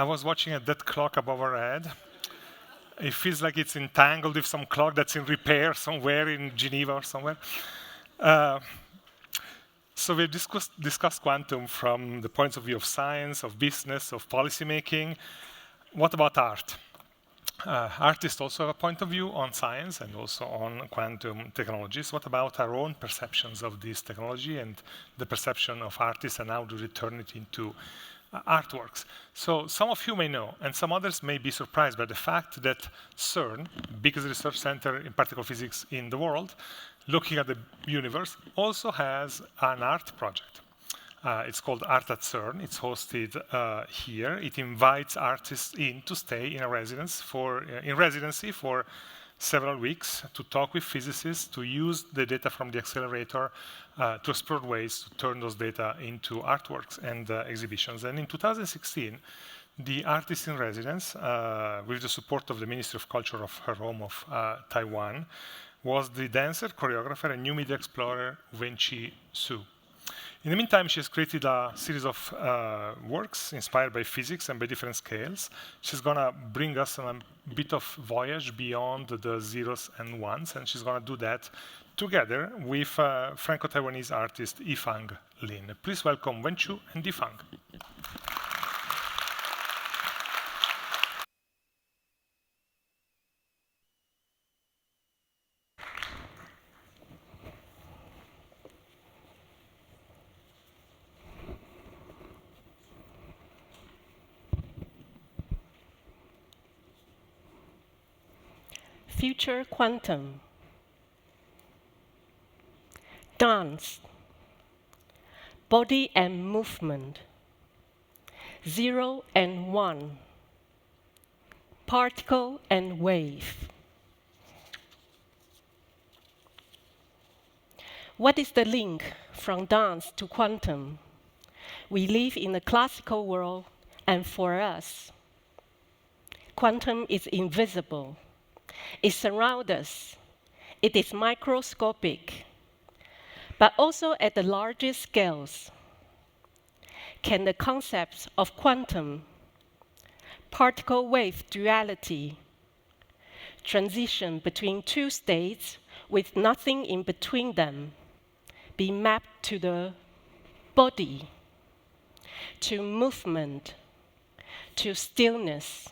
I was watching at that clock above our head. It feels like it's entangled with some clock that's in repair somewhere in Geneva or somewhere. So we discussed quantum from the points of view of science, of business, of policymaking. What about art? Artists also have a point of view on science and also on quantum technologies. What about our own perceptions of this technology and the perception of artists, and how do we turn it into artworks? So some of you may know, and some others may be surprised by the fact that CERN, biggest research center in particle physics in the world, looking at the universe, also has an art project. It's called Art at CERN. It's hosted here. It invites artists in to stay in a residency for several weeks to talk with physicists, to use the data from the accelerator, to explore ways to turn those data into artworks and exhibitions. And in 2016, the artist in residence, with the support of the Ministry of Culture of her home of Taiwan, was the dancer, choreographer, and new media explorer Wenchi. In the meantime, she has created a series of works inspired by physics and by different scales. She's going to bring us on a bit of voyage beyond the zeros and ones, and she's going to do that together with Franco-Taiwanese artist I-Fang Lin. Please welcome Wenchi and I-Fang. Future quantum, dance, body and movement, 0 and 1, particle and wave. What is the link from dance to quantum? We live in a classical world, and for us, quantum is invisible. It surrounds us. It is microscopic, but also at the largest scales. Can the concepts of quantum, particle-wave duality, transition between two states with nothing in between them, be mapped to the body, to movement, to stillness?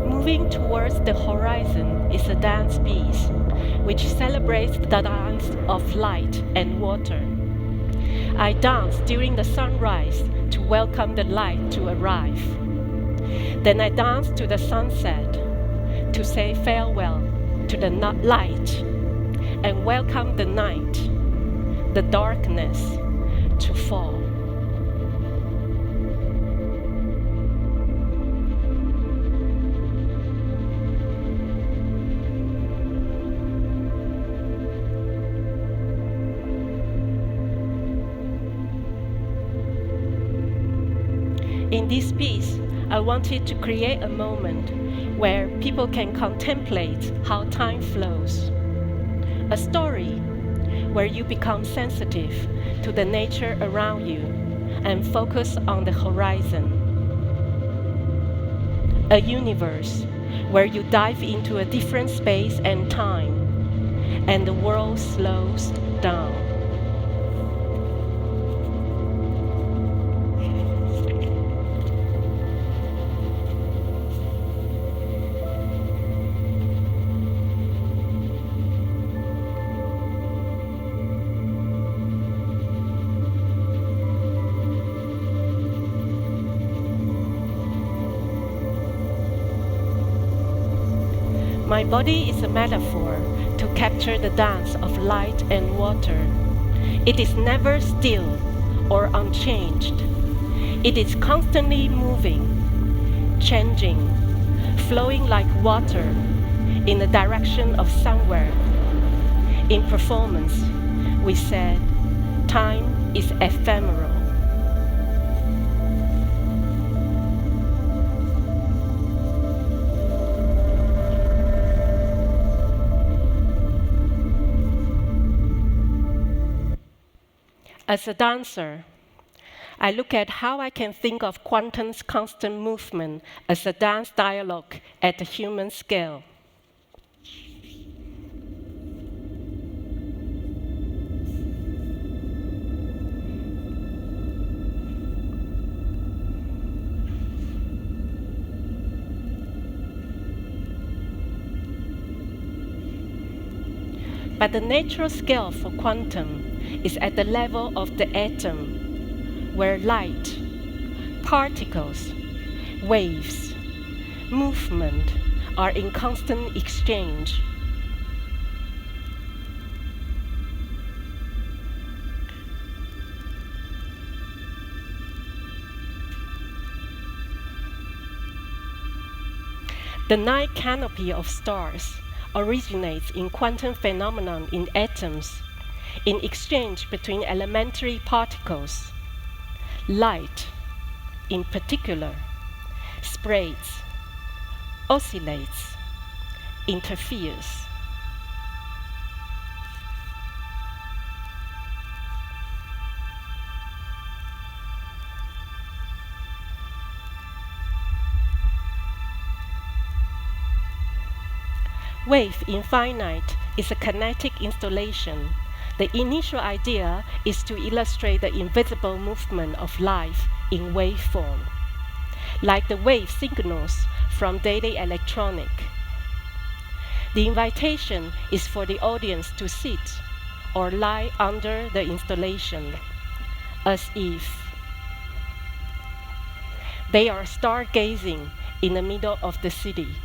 Moving towards the horizon is a dance piece, which celebrates the dance of light and water. I dance during the sunrise to welcome the light to arrive. Then I dance to the sunset to say farewell to the light and welcome the night, the darkness to fall. In this piece, I wanted to create a moment where people can contemplate how time flows. A story where you become sensitive to the nature around you and focus on the horizon. A universe where you dive into a different space and time, and the world slows down. My body is a metaphor to capture the dance of light and water. It is never still or unchanged. It is constantly moving, changing, flowing like water in the direction of somewhere. In performance, we said, time is ephemeral. As a dancer, I look at how I can think of quantum's constant movement as a dance dialogue at the human scale. But the natural scale for quantum is at the level of the atom, where light, particles, waves, movement are in constant exchange. The night canopy of stars originates in quantum phenomenon in atoms, in exchange between elementary particles. Light, in particular, spreads, oscillates, interferes. Wave infinite is a kinetic installation. The initial idea is to illustrate the invisible movement of life in wave form, like the wave signals from daily electronic. The invitation is for the audience to sit or lie under the installation, as if they are stargazing in the middle of the city.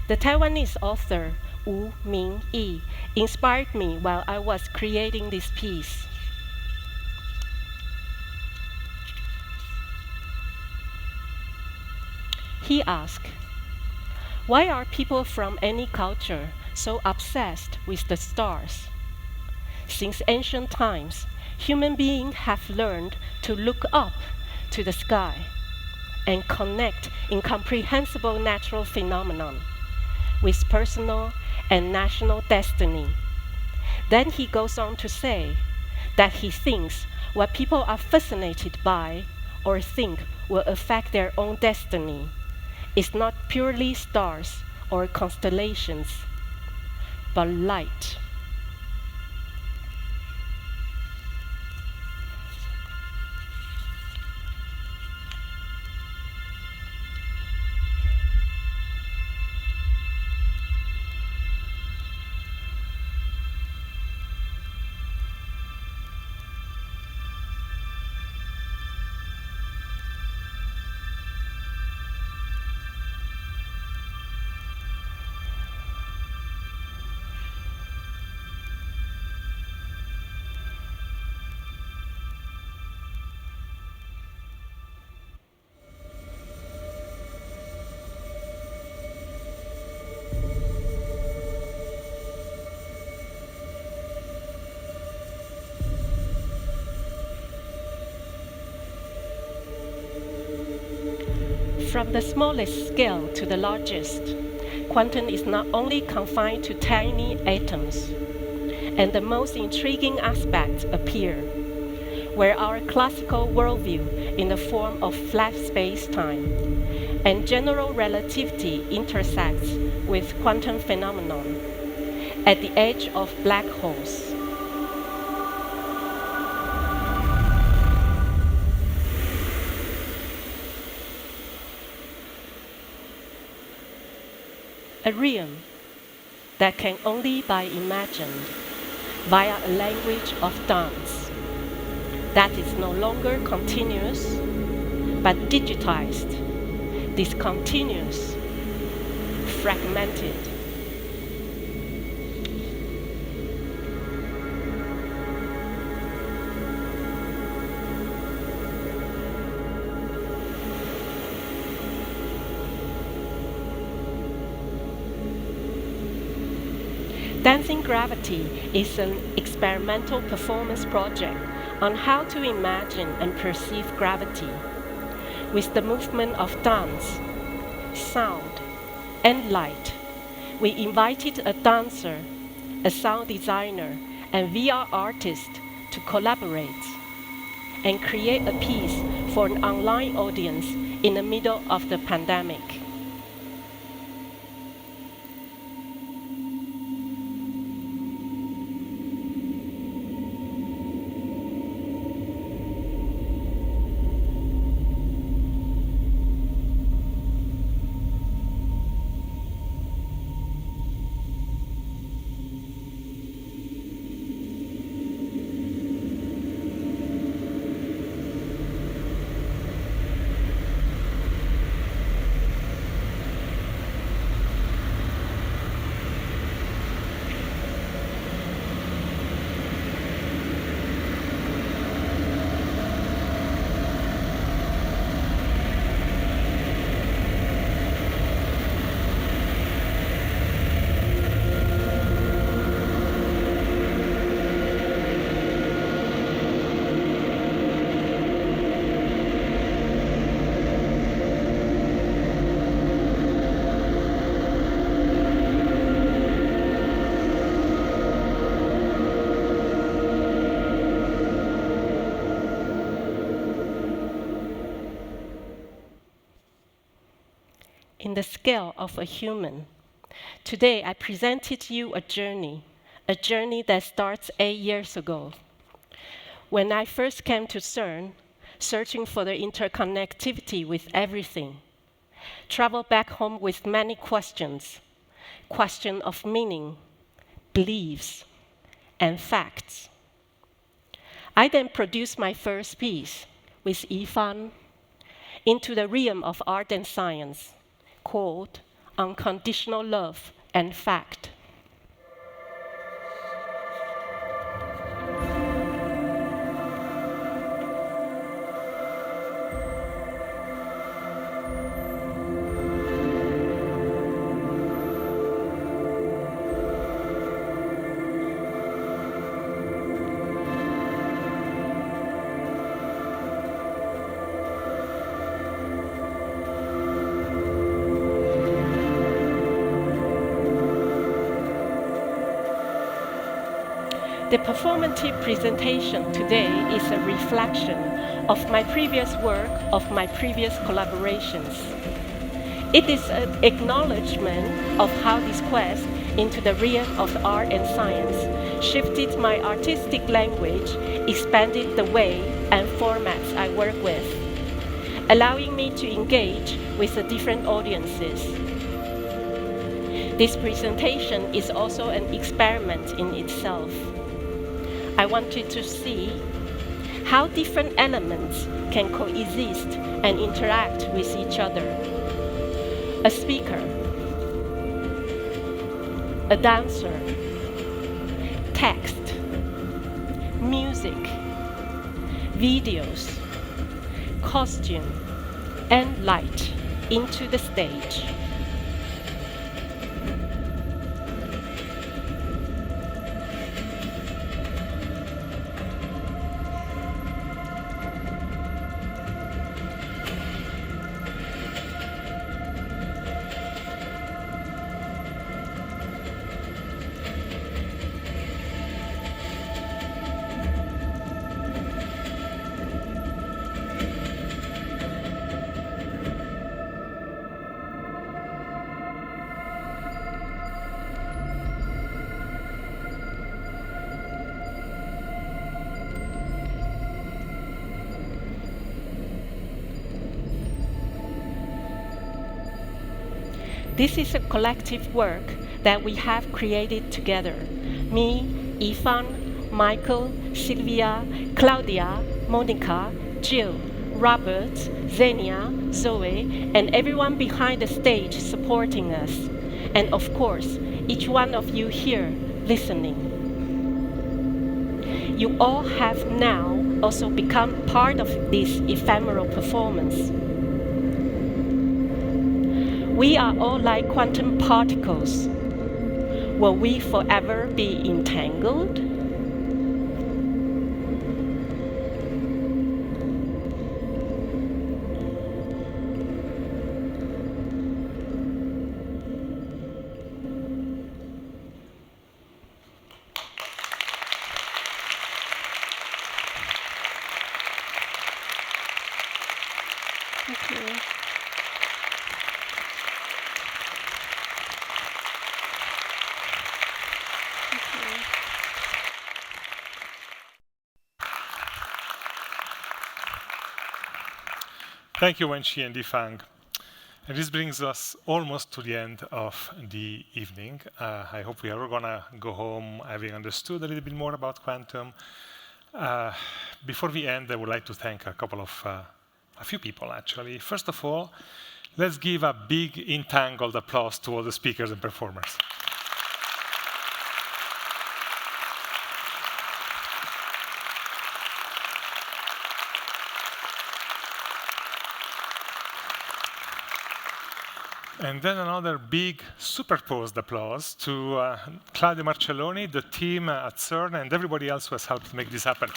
The Taiwanese author Wu Mingyi inspired me while I was creating this piece. He asked, "Why are people from any culture so obsessed with the stars? Since ancient times, human beings have learned to look up to the sky and connect incomprehensible natural phenomenon with personal and national destiny." Then he goes on to say that he thinks what people are fascinated by or think will affect their own destiny is not purely stars or constellations, but light. From the smallest scale to the largest, quantum is not only confined to tiny atoms, and the most intriguing aspects appear, where our classical worldview in the form of flat space-time and general relativity intersects with quantum phenomenon at the edge of black holes. a realm that can only be imagined via a language of dance that is no longer continuous but digitized, discontinuous, fragmented. Dancing Gravity is an experimental performance project on how to imagine and perceive gravity with the movement of dance, sound, and light. We invited a dancer, a sound designer, and VR artist to collaborate and create a piece for an online audience in the middle of the pandemic. In the scale of a human, today I presented you a journey that starts 8 years ago. When I first came to CERN, searching for the interconnectivity with everything, traveled back home with many questions of meaning, beliefs, and facts. I then produced my first piece with I-Fang into the realm of art and science, called Unconditional Love and Fact. The performative presentation today is a reflection of my previous work, of my previous collaborations. It is an acknowledgement of how this quest into the realm of art and science shifted my artistic language, expanded the way and formats I work with, allowing me to engage with the different audiences. This presentation is also an experiment in itself. I wanted to see how different elements can coexist and interact with each other. A speaker, a dancer, text, music, videos, costume, and light into the stage. This is a collective work that we have created together. Me, I-Fang, Michael, Sylvia, Claudia, Monica, Jill, Robert, Xenia, Zoe, and everyone behind the stage supporting us. And of course, each one of you here listening. You all have now also become part of this ephemeral performance. We are all like quantum particles. Will we forever be entangled? Thank you. Thank you, Wenchi and I-Fang. And this brings us almost to the end of the evening. I hope we are all going to go home having understood a little bit more about quantum. Before we end, I would like to thank a few people, actually. First of all, let's give a big entangled applause to all the speakers and performers. And then another big superposed applause to Claudio Marcelloni, the team at CERN, and everybody else who has helped make this happen.